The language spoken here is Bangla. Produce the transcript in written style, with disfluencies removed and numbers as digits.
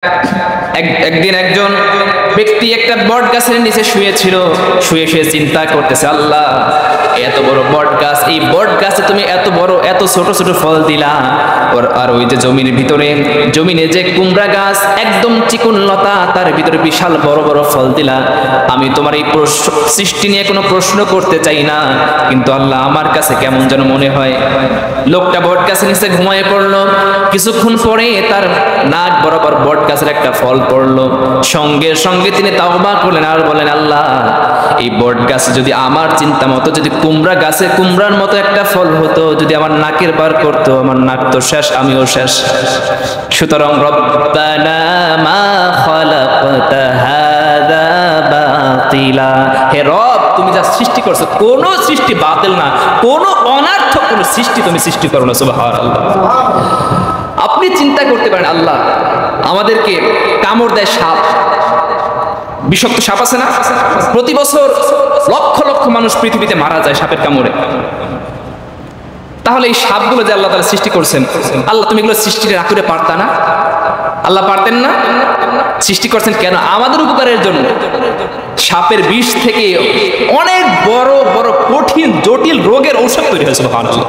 একদিন একজন ব্যক্তি একটা বট গাছের নিচে শুয়েছিল, শুয়ে শুয়ে চিন্তা করতেছে, আল্লাহ এত বড় বট গাছ, এই বট গাছে তুমি এত বড় এত ছোট ছোট ফল দিলা, আর ওই যে জমিনের ভিতরে জমিনে যে কুমড়া গাছ একদম চিকন লতা, তার ভিতরে বিশাল বড় বড় ফল দিলা। আমি তোমার এই সৃষ্টি নিয়ে কোনো প্রশ্ন করতে চাই না, কিন্তু আল্লাহ আমার কাছে কেমন যেন মনে হয়। লোকটা বট গাছের নিচে ঘুমায় পড়লো। কিছুক্ষণ পরে তার নাক বরাবর বট গাছের একটা ফল পড়লো। সঙ্গে সঙ্গে তিনি তাওবা করলেন আর বলেন, আল্লাহ এই বট গাছে যদি আমার চিন্তা মতো যদি কুমড়া গাছে কুমড়ার মতো একটা ফল হতো, যদি আমার নাকের বার করতো, আমার নাক তো শেষ, আমিও শেষ। সুতরাং রব্বানা মা খালাকতা হাযা বাতিলা, হে রব তুমি যা সৃষ্টি করছো কোন সৃষ্টি বাতিল না, কোন অনার্থক কোন সৃষ্টি তুমি সৃষ্টি করো না। সুবহানাল্লাহ। আপনি চিন্তা করতে পারেন, আল্লাহ আমাদেরকে কামড় দেয় সাপ, বিষাক্ত সাপ আছে না, প্রতি বছর লক্ষ লক্ষ মানুষ পৃথিবীতে মারা যায় সাপের কামড়ে। তাহলে এই সাপগুলো যে আল্লাহ তাআলা সৃষ্টি করছেন, আল্লাহ তুমি এগুলো সৃষ্টি না করে পারতা না? আল্লাহ পারতেন না? সৃষ্টি করছেন কেন? আমাদের উপকারের জন্য। সাপের বিষ থেকে অনেক বড় বড় কঠিন জটিল রোগের ঔষধ তৈরি হয়েছে। সুবহানাল্লাহ।